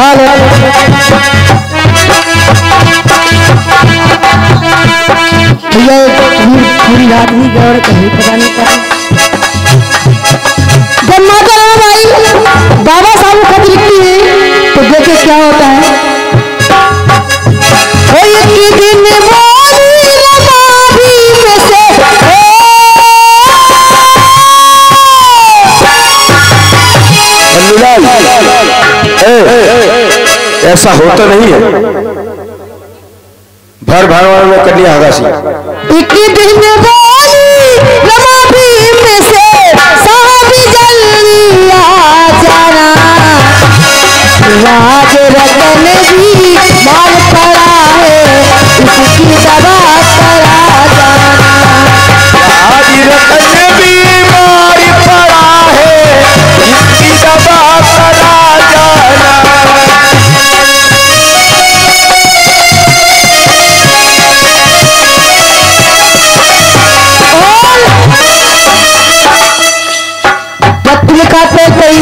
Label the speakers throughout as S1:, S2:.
S1: भैया पूरी रात ही गौर कहीं पता नहीं था। जब माता रामाबाई बाबा साहब को खत लिखती है तो देखे क्या होता है।
S2: ऐसा होता नहीं है। भर भर में कन्या आगासी
S1: एक दिन में से साहबी जल्दी आ जाना, राज रतन भी माल पड़ा है उसकी दवा करा जाना,
S2: राज रतन भी माल पड़ा है इसकी दवा करा जाना।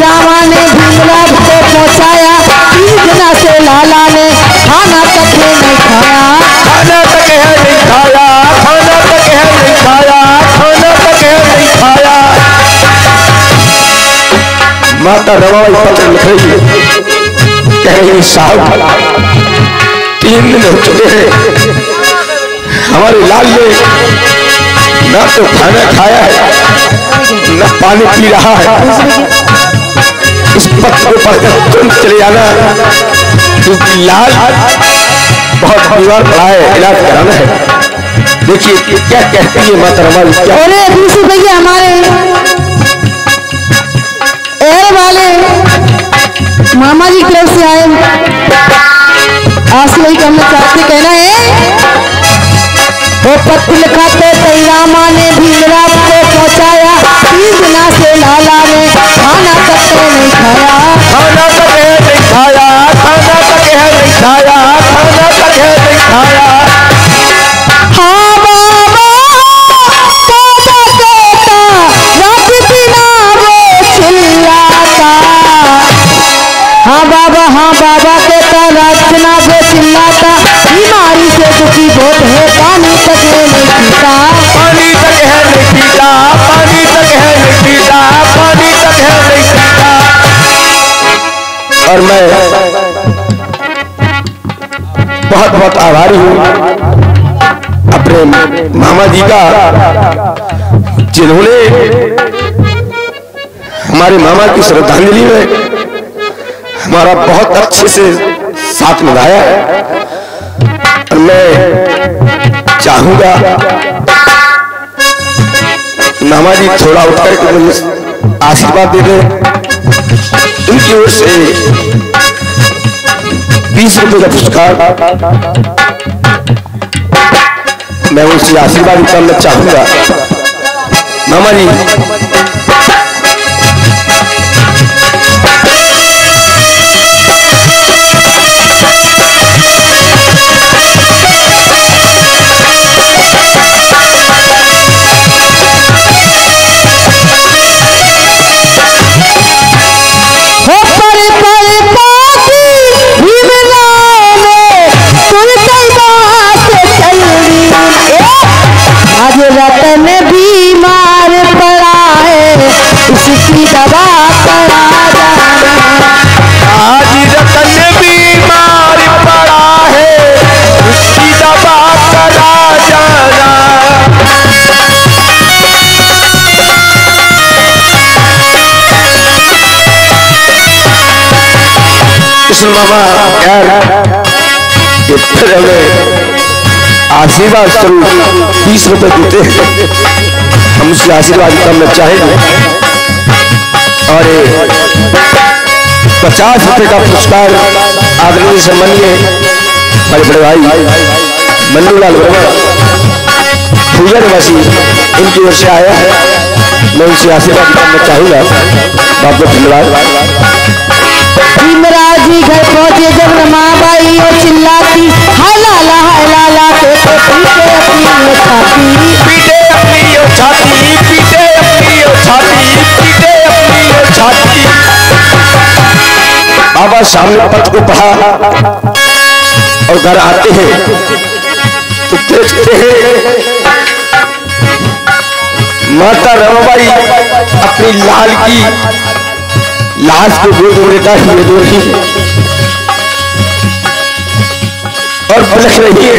S1: रामा ने भीमराव को पहुंचाया, 3 दिना से लाला ने खाना तक है नहीं खाया,
S2: खाना तक है नहीं खाया, खाना तक है नहीं खाया, खाना तक है नहीं खाया। माता रमाबाई पत्र लिख रही है, कह रही साहब 3 दिन हो चुके हैं, हमारे लाल ने ना तो खाना खाया है न पानी पी रहा है। इस पत्र को पढ़कर तुरंत चले जाना, क्योंकि लाल बहुत बीमार पड़ा है, इलाज कराना है। देखिए क्या कहती है माता रमाबाई। क्या
S1: अरे दूसरी भैया हमारे एर वाले मामा जी की तरफ से आए आसमाई का हम चाहते कहना है, वो पत्र लिखा तो रामा ने भीमराव को पहुंचाया, 3 दिना से लाला ने खाना तक नहीं खाया,
S2: खाना तक है नहीं खाया, खाना तक है नहीं खाया, खाना तक है नहीं खाया।
S1: हाँ बाबा बाबा कहता रात बिना वो चिल्लाता, हाँ बाबा कहता रात बिना वो चिल्लाता, बीमारी से दुखी बहुत है पानी तक है नहीं पीता,
S2: पानी तक है नहीं पीता, पानी तक है नहीं पीता, पानी तक है नहीं पीता। और मैं बहुत बहुत आभारी हूँ अपने मामा जी का, जिन्होंने हमारे मामा की श्रद्धांजलि में हमारा बहुत अच्छे से साथ निभाया है। और मैं चाहूंगा मामा जी थोड़ा उठकर के मुझे आशीर्वाद दे दें। उनकी ओर से 20 रुपए का पुरस्कार मैं उनसे आशीर्वाद करना चाहूंगा। मामा जी
S1: रतन बीमार पड़ा है उसकी दवा करा जाना,
S2: आज रतन बीमार पड़ा है उसकी दवा करा जाना। कृष्ण मामा यार फिर हमें आशीर्वाद स्वरूप 20 रुपए देते हैं, हम उससे आशीर्वाद करना चाहेंगे। और 50 रुपए का पुरस्कार आदरणीय सम्मानीय हमारे बड़े भाई मन्नूलाल वर्मा पूजा निवासी इनकी ओर से आया है, मैं उनसे आशीर्वाद करना चाहूंगा। बहुत बहुत धन्यवाद।
S1: भीमराव जी घर पहुंचे जब रमाबाई और चिल्लाती हाय लाला के तो पीटे अपनी छाती,
S2: पीटे अपनी छाती, पीटे अपनी छाती, पीटे अपनी छाती। बाबा सामने पत्र को पढ़ा और घर आते हैं तो देखते हैं माता रमाबाई अपनी लाल की लाश को गोद में लेटा हुए रो रही है और बलख रही है।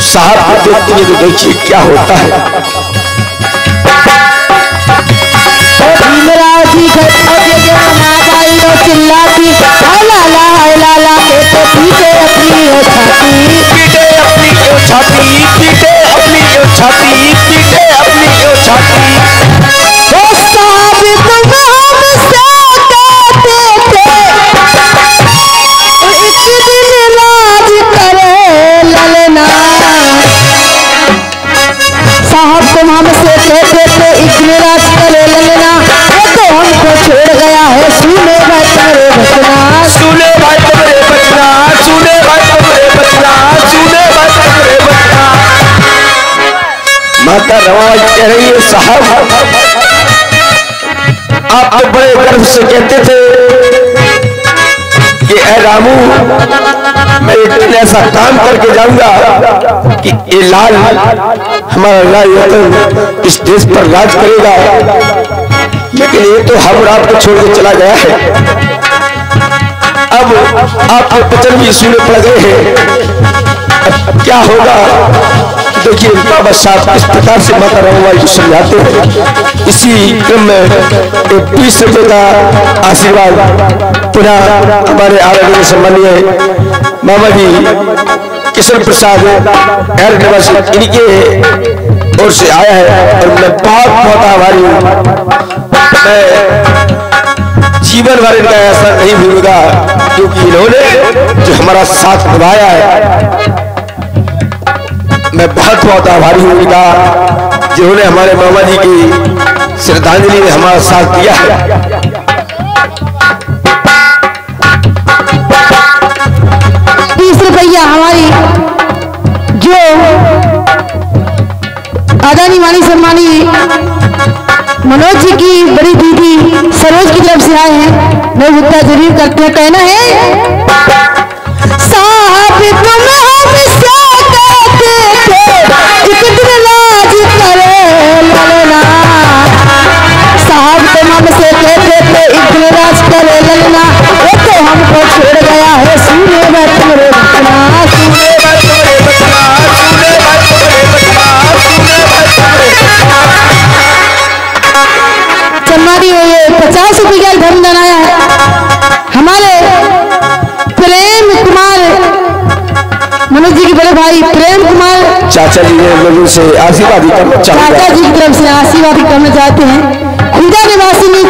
S2: साहब को देखते हैं तो देखिए क्या होता है।
S1: चिल्लाती लाला लाला तो पीटे अपनी छाती,
S2: पीटे अपनी छाती, पीटे अपनी छाती, पीटे अपनी छाती।
S1: वो साहब तुम हमसे कहते थे एक दिन राज करे ललना। साहब तुम हमसे कहते थे एक दिन राज करे ललना, तो हमको छोड़ गया है सुने भाई तुम्हारे बचना,
S2: सुने भाई तुम्हारे बचना, सुने भाई तुम्हारे बचना, सुने भाई तुम्हारे बचना। माता रमाबाई कह रही है साहब आप तो बड़े गर्व से कहते थे कि ऐ रामू मैं एक दिन ऐसा काम करके जाऊंगा कि ये लाल हमारा राज रतन इस देश पर राज करेगा, लेकिन ये तो हम रात को छोड़ के चला गया है। अब आपके वचन भी सुने पड़ गए हैं, अब क्या होगा? देखिए बाबा साहब किस प्रकार से माता रमाबाई को समझाते हैं। इसी क्रम में एक 20 रुपये का आशीर्वाद पुनः हमारे आदरणीय सम्मानीय मामा जी किशन प्रसाद एयर निवासी इनके ओर से आया है और मैं बहुत बहुत आभारी हूँ। मैं जीवन भर इनका ऐसा नहीं भूलूंगा क्योंकि इन्होंने जो हमारा साथ निभाया है। मैं बहुत बहुत आभारी हूँ इनका जिन्होंने हमारे मामा जी की श्रद्धांजलि में हमारा साथ दिया है।
S1: 30 रुपया हमारी जो आदरणीय मानी सम्मानी मनोज जी की बड़ी दीदी सरोज की तरफ से आए हैं, मैं भुगता जरूर करते हैं। कहना है साहब तुम हमसे कहते थे एक दिन राज करे ललना, साहब तुम हमसे कहते थे एक दिन राज करे ललना, वो तो हमको छोड़ गया है सुने मैं तुम्हारे बचना, सुने मैं तुम्हारे बचना, सुने मैं तुम्हारे बचना, सुने मैं तुम्हारे बचना। सम्मानी ये 50 रुपये का धन बनाया है हमारे प्रेम कुमार मनोज जी के बड़े भाई प्रेम कुमार
S2: चाचा जी ने लोगों से आशीर्वाद करना चाहते
S1: चाचा जी की तरफ से आशीर्वाद करना चाहते हैं। खुदा निवासी ने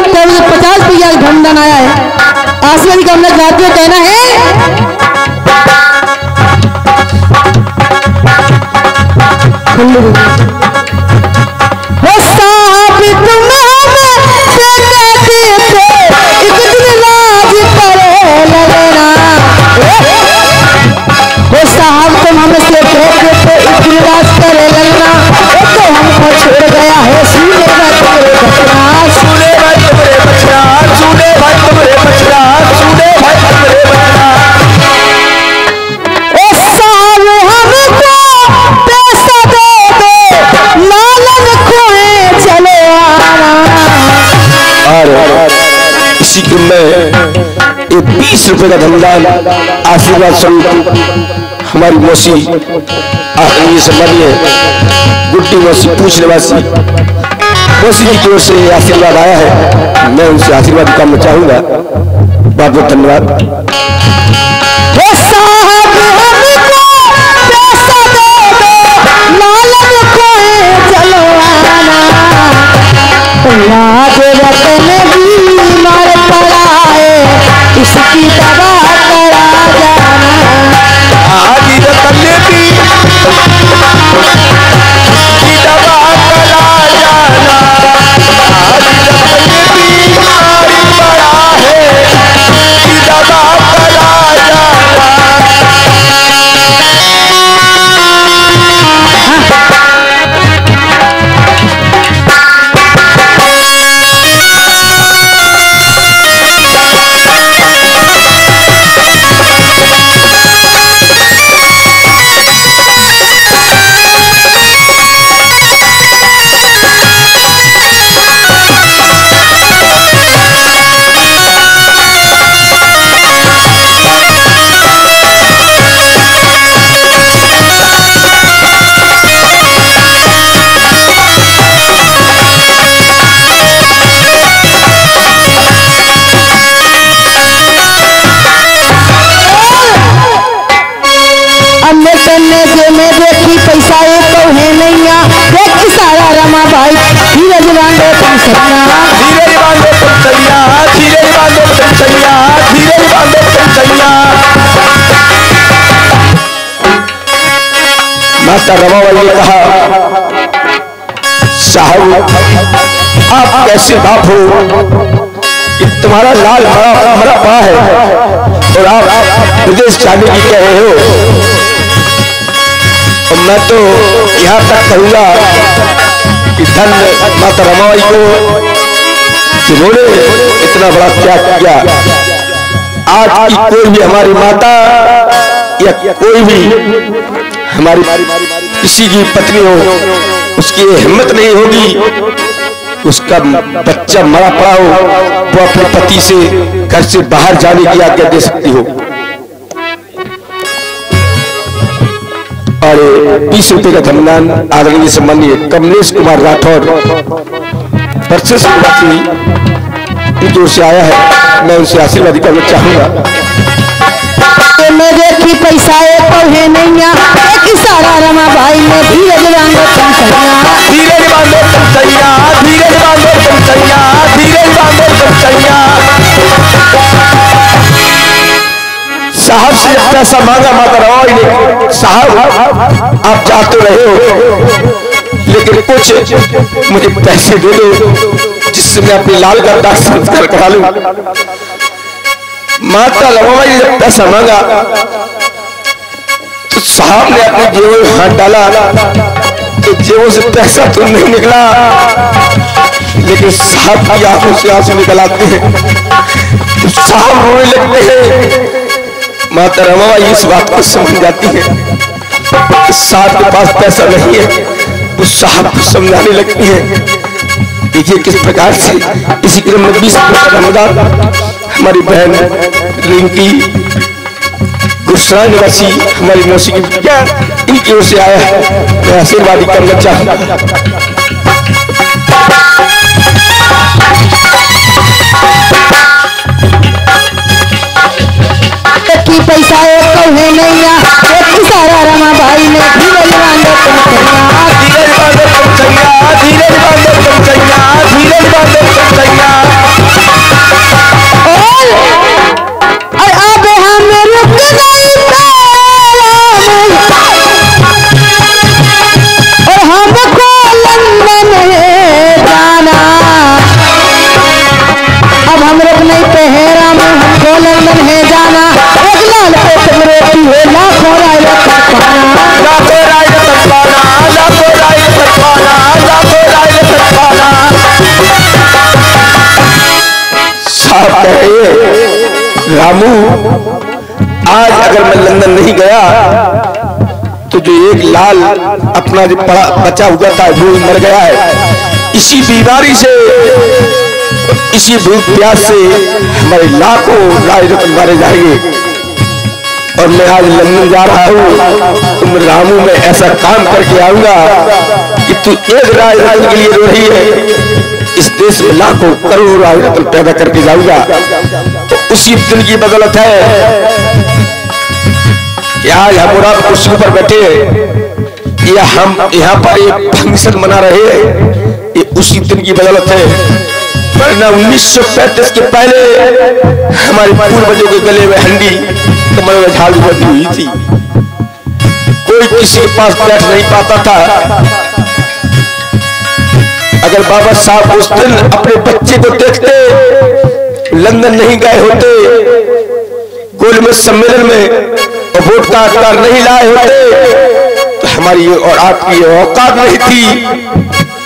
S1: 50 रुपया धन बनाया है, आशीर्वाद करना चाहते हैं। कहना है वो साहब तुम हमसे कहते थे एक दिन राज करे ललना, वो साहब तुम हमसे कहते थे एक दिन राज करे ललना, वो तो हमको छोड़ गया है सुने मैं तुम्हारे बचना,
S2: सुने भाई तुम्हारे बचना, सुने भाई तुम्हारे बचना, सुने भाई तुम्हारे बचना।
S1: ओ साहब हमको पैसा दे दो लालन खोए चले आना।
S2: और इसी क्रम में ये 20 रुपये का धनदान आशीर्वाद स्वरूप हमारी मौसी ये सम्मानीय गुड्डी मौसी पूछ निवासी मौसी जी की ओर से आशीर्वाद आया है। मैं उनसे आशीर्वाद करना चाहूंगा। बहुत बहुत धन्यवाद।
S1: वो साहब हमको पैसा दे दो लालन खोए चलो आना, राज रतन बीमार पड़ा है इसकी दवा करा जाना,
S2: आज रतन भी इसकी दवा करा जाना, आज रतन बीमार पड़ा है इसकी दवा
S1: में देखी पैसा एक तो है नैया, देख इशारा रमा भाई धीरज बांधो तुम सैया,
S2: धीरज बांधो तुम सैया, धीरज बांधो तुम सैया, धीरज बांधो तुम सैया। माता रमाबाई ने कहा, साहब आप कैसे बाप हो कि तुम्हारा लाल मरा पड़ा है और आप विदेश जाने की कह रहे हो। और मैं तो यहाँ तक कहूँगा कि धन माता रमाबाई को जिन्होंने इतना बड़ा त्याग किया। आज की कोई भी हमारी माता या कोई भी हमारी किसी की पत्नी हो, उसकी हिम्मत नहीं होगी उसका बच्चा मरा पड़ा हो वो अपने पति से घर से बाहर जाने की आज्ञा दे सकती हो। और 20 रुपए का धनदान आदरणीय सम्मानीय कमलेश कुमार राठौर वर्सेस की ओर से आया है, मैं उनसे आशीर्वाद करना चाहूंगा।
S1: में देखी पैसा एक तो है नैया, एक इशारा रमा भाई ने धीरज बांधो तुम सैया,
S2: धीरज बांधो तुम सैया, धीरज बांधो तुम सैया, धीरज बांधो तुम सैया। साहब से पैसा मांगा माता रमाबाई ने, साहब आप जा तो रहे हो लेकिन कुछ मुझे पैसे दे दो जिससे मैं अपने लाल का दाह संस्कार करा लूं। माता रमाबाई ने जब पैसा मांगा तो साहब ने अपने जेबों में हाथ डाला तो जेबों से पैसा तो नहीं निकला लेकिन साहब की आंखों से आंसू निकल आते हैं तो साहब रोने लगते हैं। माता रमाबाई इस बात को समझ जाती है कि साहब के पास पैसा नहीं है, वो साहब को समझाने लगती है। देखिए किस प्रकार से इसी क्रम में 20 रमजान हमारी बहन रिंकी गुजरात निवासी हमारी मौसी की क्या इनकी ओर से आया है, मैं आशीर्वाद करना चाहूंगा।
S1: पैसा एक तो है नैया, एक इशारा रमा भाई ने धीरज बांधो तुम सैया,
S2: धीरज बांधो तुम सैया, धीरज बांधो तुम सैया, धीरज बांधो तुम सैया।
S1: और अब हम रुक गए और हमको लंदन है जाना, अब हम रुक नहीं पे है राम, हमको लंदन है जाना। एक लाल पे तुम रोटी है लाखों राय सत्पाना,
S2: लाखों राय सत्पाना, लाखों राय सत्पाना, लाखों राय सत्पाना। साहब कह रहे हैं रामू आज अगर मैं लंदन नहीं गया तो जो एक लाल अपना जो बचा हुआ था वो मर गया है। इसी बीमारी से इसी भूख प्यास से हमारे लाखों राज रत्न मारे जाएंगे। और मैं आज लंदन जा रहा हूँ तो मैं रामू में ऐसा काम करके आऊंगा कि तू एक राज रत्न के लिए रो रही है, इस देश में लाखों करोड़ों राज रत्न पैदा करके जाऊंगा। तो उसी दिन की बदौलत है कि आज हम और कुर्सी पर बैठे या हम यहाँ पर एक फंक्शन मना रहे हैं, ये उसी दिन की बदौलत है। वरना 1935 के पहले हमारे पूर्वजों के गले में हंडी कमर में झाल बंधी हुई थी, कोई किसी के पास बैठ नहीं पाता था। अगर बाबा साहब उस दिन अपने बच्चे को देखते, लंदन नहीं गए होते, गोलमेज सम्मेलन में और वोट का अधिकार नहीं लाए होते तो हमारी और आपकी औकात नहीं थी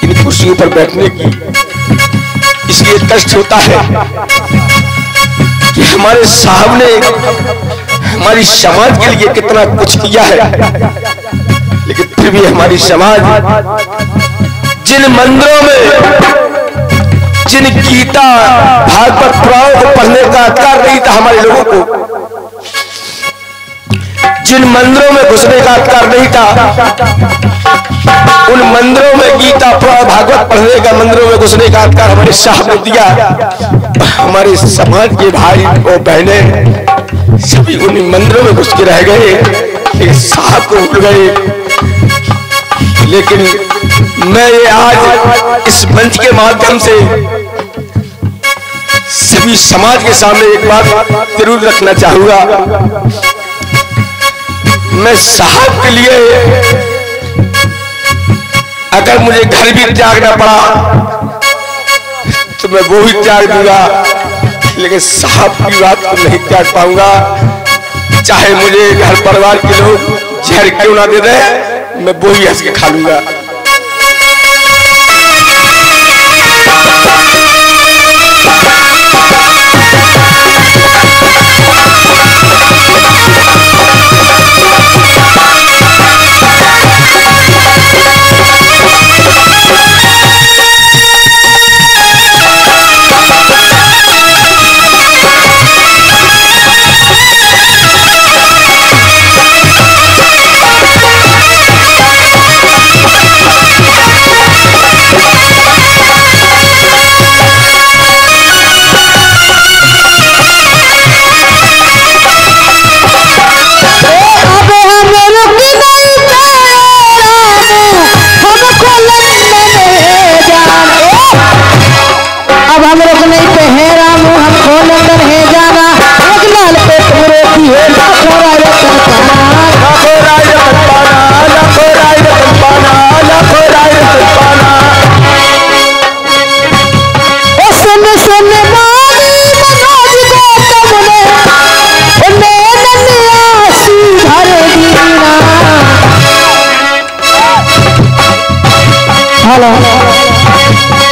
S2: इन कुर्सियों पर बैठने की। इसलिए कष्ट होता है कि हमारे साहब ने हमारी समाज के लिए कितना कुछ किया है, लेकिन फिर भी हमारी समाज जिन मंदिरों में जिन गीता भागवत पुराणों को पढ़ने का अधिकार नहीं था हमारे लोगों को, जिन मंदिरों में घुसने का अधिकार नहीं था, उन मंदिरों में गीता पुराण भागवत पढ़ने का, मंदिरों में घुसने का अधिकार हमारे साहब ने दिया। हमारे समाज के भाई और बहनें सभी उन मंदिरों में घुस के रह गए, लेकिन साहब को भूल गए, लेकिन मैं ये आज इस मंच के माध्यम से सभी समाज के सामने एक बात जरूर रखना चाहूंगा। मैं साहब के लिए अगर मुझे घर भी त्यागना पड़ा तो मैं वो भी त्याग दूंगा, लेकिन साहब की बात को नहीं त्याग पाऊंगा। चाहे मुझे घर परिवार के लोग जहर क्यों ना दे दे, मैं वो ही हंस के खा लूंगा।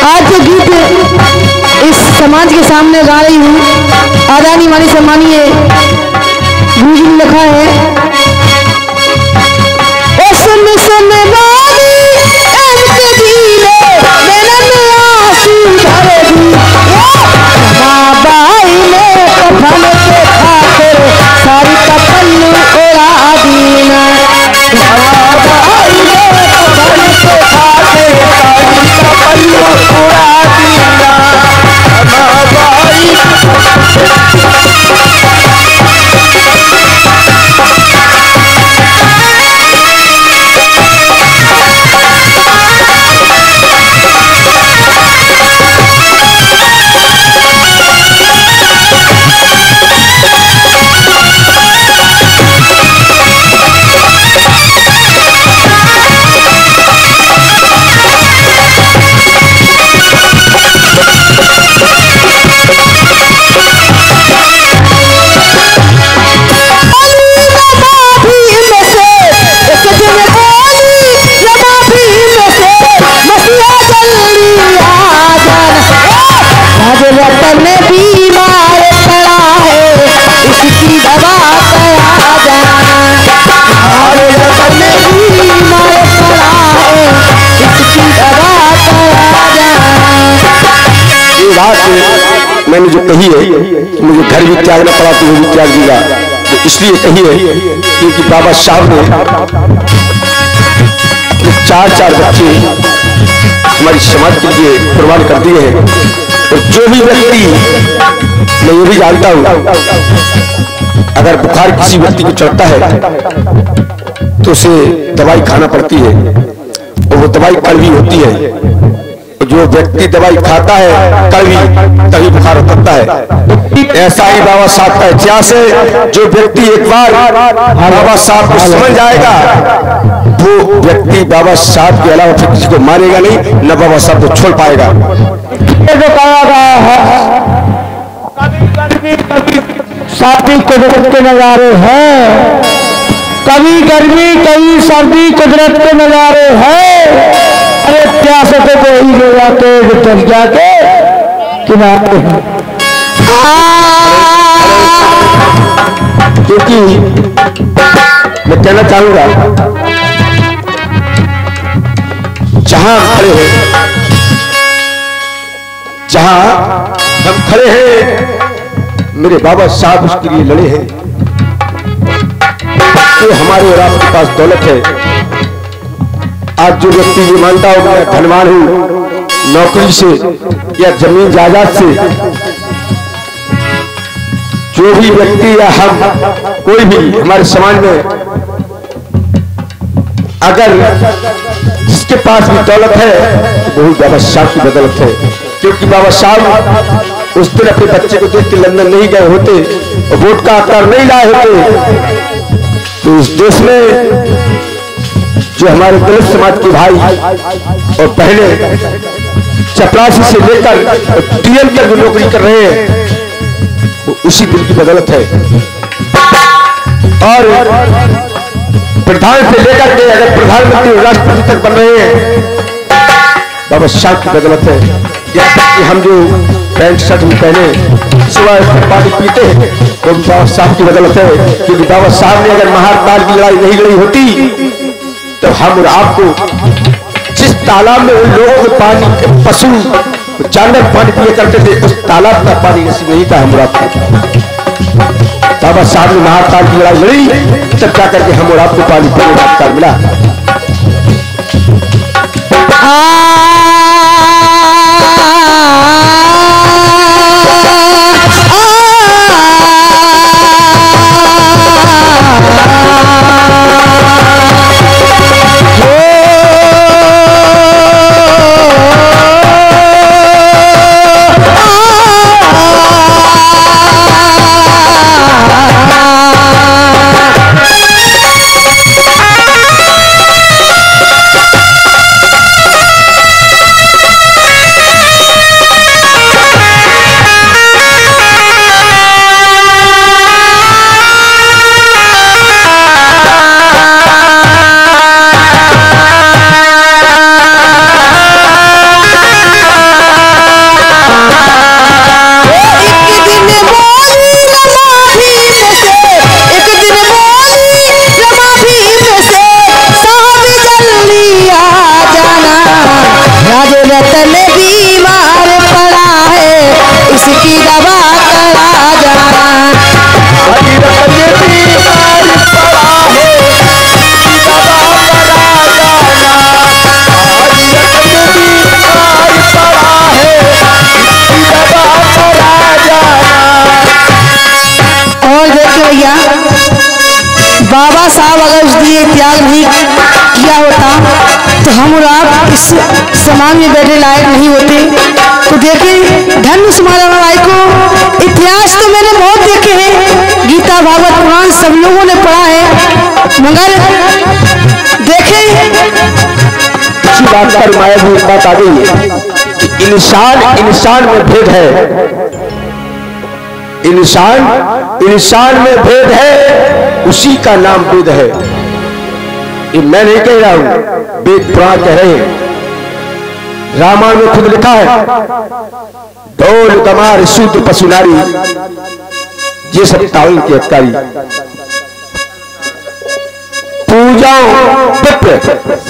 S1: आज जो गीत इस समाज के सामने गा रही हूँ, आदानी वाली सम्मानीय गुरुजी ने लिखा है, सुन सुन वाली इनके दिले नैनन आंसू भरे दी, माँ बाई ने कफन के खातिर सारी का पल्लू उड़ा दीना, माँ बाई ने कफन के खातिर सारी का पल्लू उड़ा दीना, माँ बाई वतन बीमार पड़ा है, इसकी दवा करा जाना, हमारे वतन बीमार पड़ा है, इसकी दवा करा जाना।
S2: ये बात मैंने जो कही है कि मुझे घर भी त्यागना पड़ा तो वो भी त्याग दूंगा, तो इसलिए कही है क्योंकि बाबा साहब ने चार बच्चे हमारी समाज के लिए कुर्बान कर दिए हैं। और जो भी व्यक्ति, मैं ये भी जानता हूं, अगर बुखार किसी व्यक्ति को चढ़ता है तो उसे दवाई खाना पड़ती है और वो दवाई कड़वी होती है। जो व्यक्ति दवाई खाता है कड़वी, तभी बुखार उतरता है। ऐसा ही बाबा साहब का इतिहास है। जो व्यक्ति एक बार बाबा साहब को समझ जाएगा वो व्यक्ति बाबा साहब के अलावा फिर किसी को मानेगा नहीं, न बाबा साहब को छोड़ पाएगा।
S1: ये जो कहा गया है, सर्दी कुदरत के नजारे हैं, कभी गर्मी कभी सर्दी कुदरत के नजारे हैं। अरे प्यासे को ही ले जाते तक जाके किनारे,
S2: क्योंकि मैं कहना चाहूंगा जहां खड़े हैं, जहां हम खड़े हैं, मेरे बाबा साहब उसके लिए लड़े हैं। तो हमारे और आपके पास दौलत है। आज जो व्यक्ति ये मानता हो मैं धनवान हूं नौकरी से या जमीन जायदाद से, जो भी व्यक्ति या हम कोई भी हमारे समाज में अगर जिसके पास भी दौलत है तो वही बाबा साहब की बदौलत है, क्योंकि बाबा साहब उस दिन अपने बच्चे को देख के लंदन नहीं गए होते और वोट का आकार नहीं लाए होते तो इस देश में जो हमारे दलित समाज के भाई और बहनें चपरासी से लेकर टीएम तक जो नौकरी कर रहे हैं वो उसी दिल की बदौलत है। और प्रधान से लेकर के अगर प्रधानमंत्री राष्ट्रपति तक बन रहे हैं बाबा साहब की बदौलत है। कि हम जो पैंट शर्ट में पहने सुबह पानी पीते हैं वो भी बाबा साहब की बदौलत है, क्योंकि बाबा साहब ने अगर महाकाल की लड़ाई नहीं लड़ी होती तो हम और आपको जिस तालाब में उन लोगों को पानी पशु जानवर पानी पिए करते थे उस तालाब का पानी नसीब नहीं था हम और आपको। बाबा साहब ने महाकाल की लड़ाई लड़ी तब जाकर के हम और आपको पानी पीने का अधिकार मिला।
S1: बाबा साहब अगर उस लिए त्याग नहीं किया होता तो हम और आप इस समाज में बैठे लायक नहीं होते। तो देखिए धन्य सुमाराम भाई को इतिहास तो मैंने बहुत देखे हैं, गीता भागवत पुराण सब लोगों ने पढ़ा है, मगर देखे
S2: इसी बात पर माया भी एक बात आ गई है कि इंसान में भेद है, इंसान में भेद है, उसी का नाम वेद है। ये मैं नहीं कह रहा हूं, वेद पुराण कह रहे हैं। रामायण में खुद लिखा है ढोल कमार शूद्र पशु नारी ये सब ताउन की हत्कारी, पूजा पित्र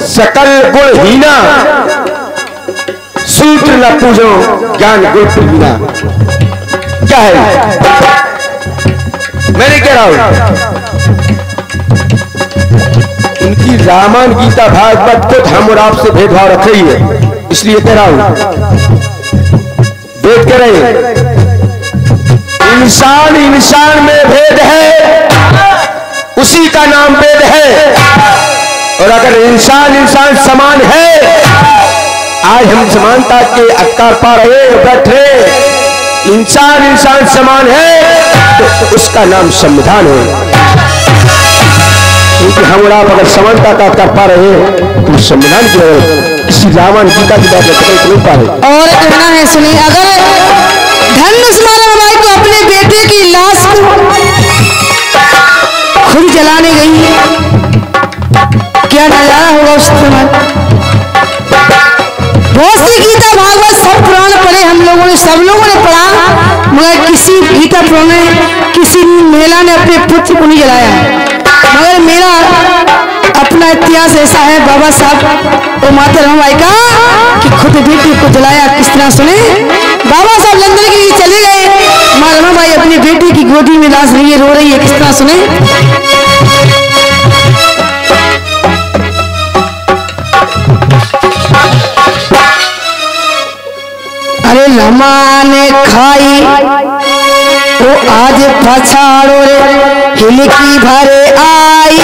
S2: सकल गुण हीना, सूत्र न पूजो ज्ञान गुण बिना। क्या है मैं नहीं कह रहा हूं, उनकी रामायण गीता भागवत खुद हम और आपसे भेदभाव रख रही है, इसलिए कह रहा हूं। वेद कह रहे हैं इंसान में भेद है, उसी का नाम वेद है। और अगर इंसान समान है, आज हम समानता के अधिकार पा रहे बैठ रहे, इंसान समान है तो उसका नाम संविधान है। क्योंकि हम और आप अगर समानता का अधिकार पा रहे हैं तो संविधान की इसी रामायण गीता की बात नहीं पा रहे।
S1: और कहना है सुनिए, अगर धन्य सुमाराम भाई को अपने बेटे की लाश खुद जलाने गई, क्या नजारा होगा उस समय। बहुत सी गीता भागवत सब पुराण पढ़े हम लोगों ने, सब लोगों ने पढ़ा, मगर किसी गीता पुराण में किसी महिला ने अपने पुत्र को नहीं जलाया। मगर मेरा अपना इतिहास ऐसा है बाबा साहब और माता रमाबाई का कि खुद बेटी को जलाया किस तरह सुने। बाबा साहब लंदन के लिए चले गए, माँ रमाबाई अपनी बेटी की गोदी में लाश रही है, रो रही है, किस तरह सुने। अरे लमा ने खाई वो आज पछाड़ो रे हिलकी भरे आई,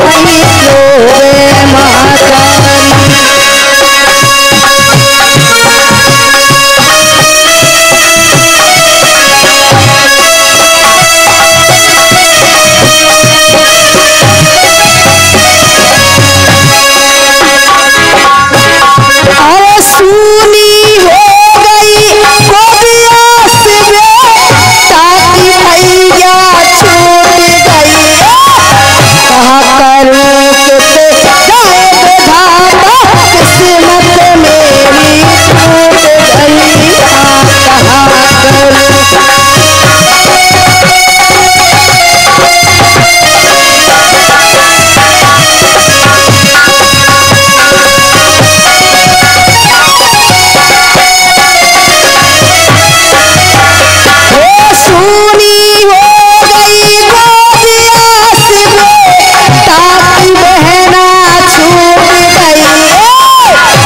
S1: भाई रोवे महारानी। अरे सूनी हो गई गोदिया से ताकि भैया छूट गई। कहा करूं किसे जाए विधाता किस्मत मेरी छूट गई। कहा करूं सूनी हो गई गोदिया से ताकि बहना छूट गई।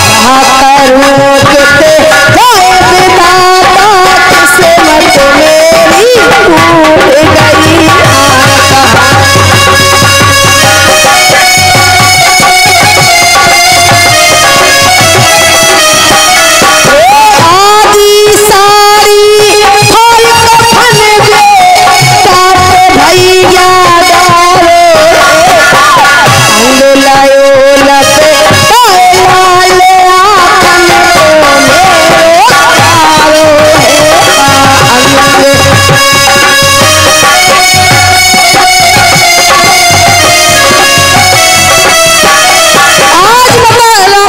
S1: कहा करूं किसे जाए विधाता किस्मत मेरी छूट गई। आदि सारी फल कफन दे काट भैया डारो। अंग लायो लपे लाल आखन को मेरो डारो है आज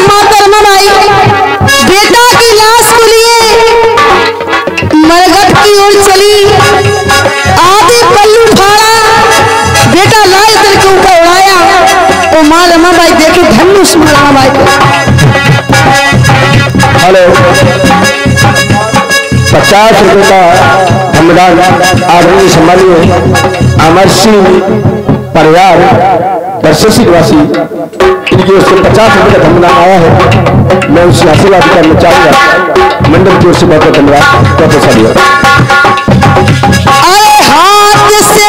S1: माता रमाबाई बेटा की लाश को लिए मरघट की ओर चली। आधे पल्लू फाड़ा बेटा लाल दल के ऊपर उड़ाया। तो माँ रमाबाई देखे धनुष माँ रमाबाई को।
S2: हेलो 50 रुपए का धमदान आदरणीय सम्मानीय अमर सिंह परिवार बरससी निवासी इनकी ओर से 50 रुपए का धमदान आया है। मैं उसे आशीर्वाद करना चाहूंगा। मंडल की ओर से बहुत बहुत धन्यवाद। बहुत अच्छा दिया।
S1: अरे हाथ से